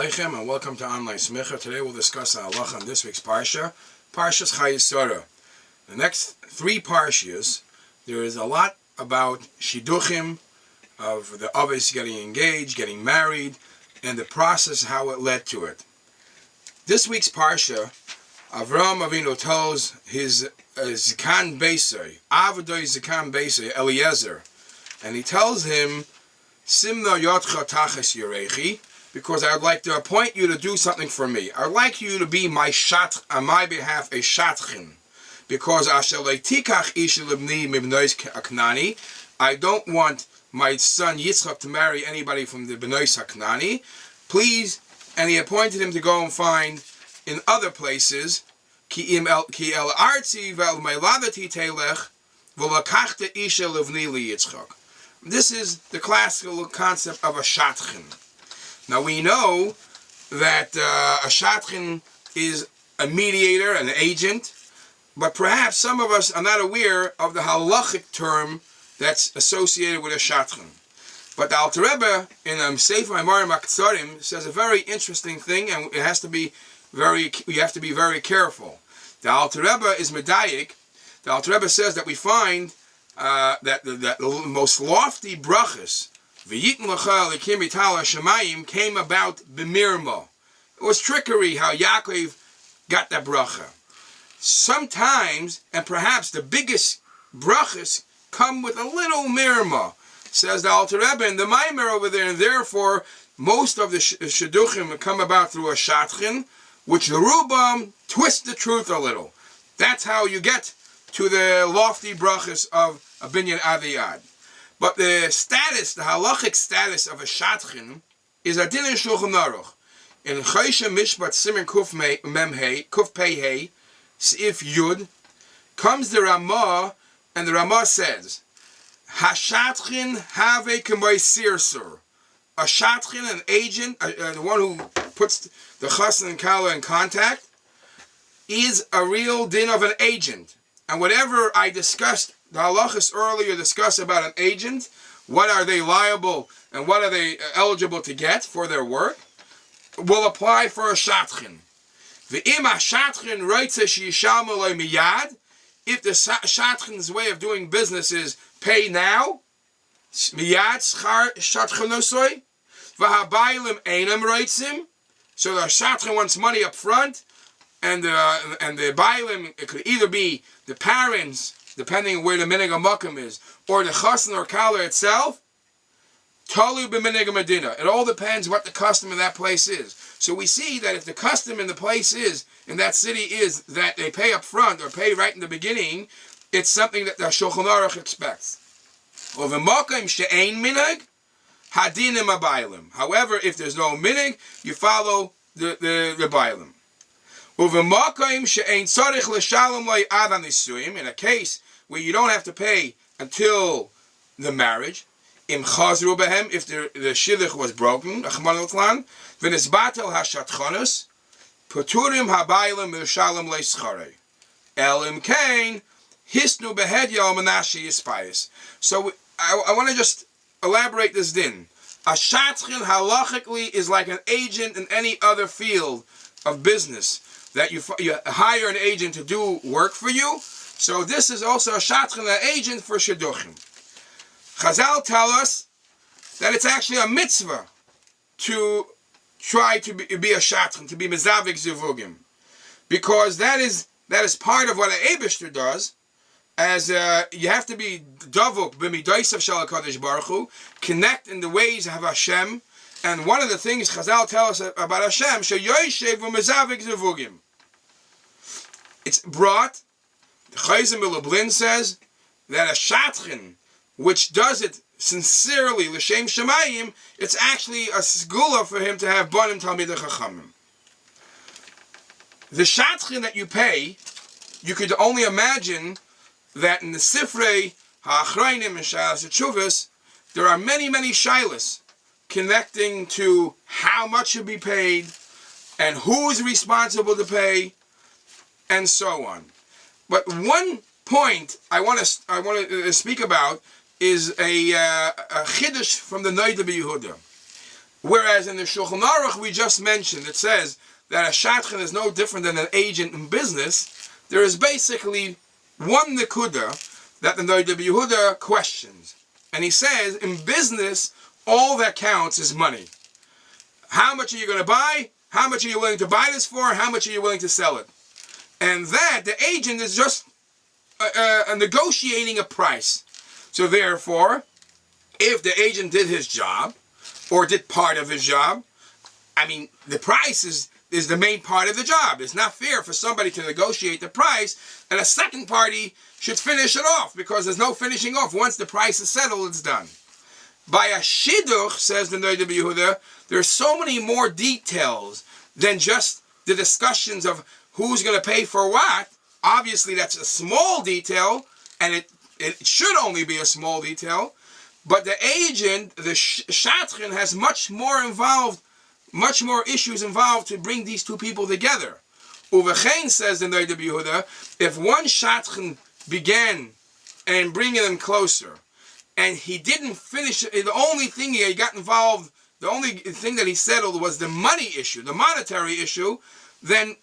Aleichem, and welcome to Online Smicha. Today we'll discuss the Halacha on this week's Parsha, Parshas Chayei Sara. The next three Parshas, there is a lot about Shidduchim, of the Abbas getting engaged, getting married, and the process, how it led to it. This week's Parsha, Avram Avinu tells his Zikan Beisai, Avadoi Zikan Beisai, Eliezer, and he tells him, Simna Yotcha Tachas Yerechi, because I would like to appoint you to do something for me. I would like you to be my shat, on my behalf, a shatchin. Because I don't want my son Yitzchak to marry anybody from the Benois HaKnani. Please, and he appointed him to go and find in other places, Ki el arzi vel meiladati telech v'lakachta isha livni li Yitzchak. This is the classical concept of a shatchin. Now we know that a shatchin is a mediator, an agent, but perhaps some of us are not aware of the halachic term that's associated with a shatchin. But the Alter Rebbe in Sefer Hamarim HaKetzarim says a very interesting thing, and it has to be you have to be very careful. The Alter Rebbe is medayik. The Alter Rebbe says that we find that the most lofty brachas came about b'mirma. It was trickery how Yaakov got that bracha. Sometimes, and perhaps the biggest brachas come with a little mirma, says the Alter Rebbe in the Maimer over there, and therefore most of the shidduchim come about through a shatchin, which the Rubam twist the truth a little. That's how you get to the lofty brachas of a binyan aviyad. But the status, the halachic status of a shatchin is a din in Shulchan Aruch. In Choshen Mishpat Siman Kuf Pei Hei, Seif Yud, comes the Ramah, and the Ramah says, Hashatchin have k'may sirsur. A shatchin, an agent, the one who puts the chassan and kala in contact, is a real din of an agent. And whatever I discussed, the halachas earlier discuss about an agent, what are they liable and what are they eligible to get for their work, will apply for a shatchin. V'im ha-shatchin reitzeh she'yishalmu lo miyad, if the shatchin's way of doing business is pay now, miyad schar shatchinosoi, v'habaylim einam reitzim, so the shatchin wants money up front, and the baylim, it could either be the parents, depending on where the minhag HaMakom is, or the chassan or kala itself, talu b'minhag Medina. It all depends what the custom in that place is. So we see that if the custom in the place is, in that city is, that they pay up front or pay right in the beginning, it's something that the Shulchan Aruch expects. However, if there's no minhag, you follow the baylim. In a case where you don't have to pay until the marriage, if the shidduch was broken, so I want to just elaborate this din. A shatchin halachically is like an agent in any other field of business, that you hire an agent to do work for you. So this is also a shatchin, an agent for shidduchim. Chazal tell us that it's actually a mitzvah to try to be a shatchin, to be mezavik zivugim, because that is part of what an eibishter does, as you have to be davuk b'midaisav shel HaKadosh Baruch Hu, connect in the ways of Hashem. And one of the things Chazal tell us about Hashem, sheyoyshev v'mezavik zivugim. It's brought, the Chayzim Lublin says, that a shatchin, which does it sincerely, l'shem shemayim, it's actually a segula for him to have banim talmidei chachamim. The shatchin that you pay, you could only imagine that in the Sifrei ha'achrayim and Shalas Tshuvos, there are many, many shilas connecting to how much should be paid, and who is responsible to pay, and so on. But one point I want to speak about is a chiddush from the Noda B'Yehuda. Whereas in the Shulchan Aruch we just mentioned, it says that a shadchan is no different than an agent in business. There is basically one nekuda that the Rabbi Yehuda questions. And he says, in business, all that counts is money. How much are you going to buy? How much are you willing to buy this for? How much are you willing to sell it? And that, the agent is just negotiating a price. So therefore, if the agent did his job, or did part of his job, I mean, the price is the main part of the job. It's not fair for somebody to negotiate the price, and a second party should finish it off, because there's no finishing off. Once the price is settled, it's done. By a shidduch, says the Rabbi Yehuda, there's so many more details than just the discussions of who's going to pay for what. Obviously, that's a small detail, and it should only be a small detail. But the agent, the shadchan, has much more issues involved to bring these two people together. Uvechein, says the Rabbi Yehuda, if one shadchan began and bringing them closer, and he didn't finish it, the only thing he got involved, the only thing that he settled was the money issue, the monetary issue, then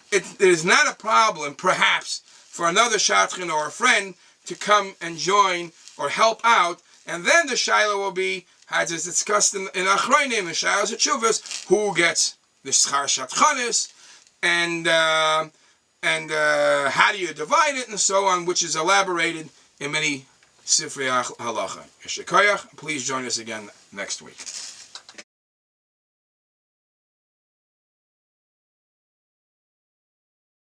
it is not a problem, perhaps, for another shadchan or a friend to come and join or help out, and then the shaila will be, as is discussed in Achronim, the shailas of Tshuvas, who gets the schar shadchanis, and how do you divide it, and so on, which is elaborated in many Sifrei Halacha. Yeshikoyach. Please join us again next week.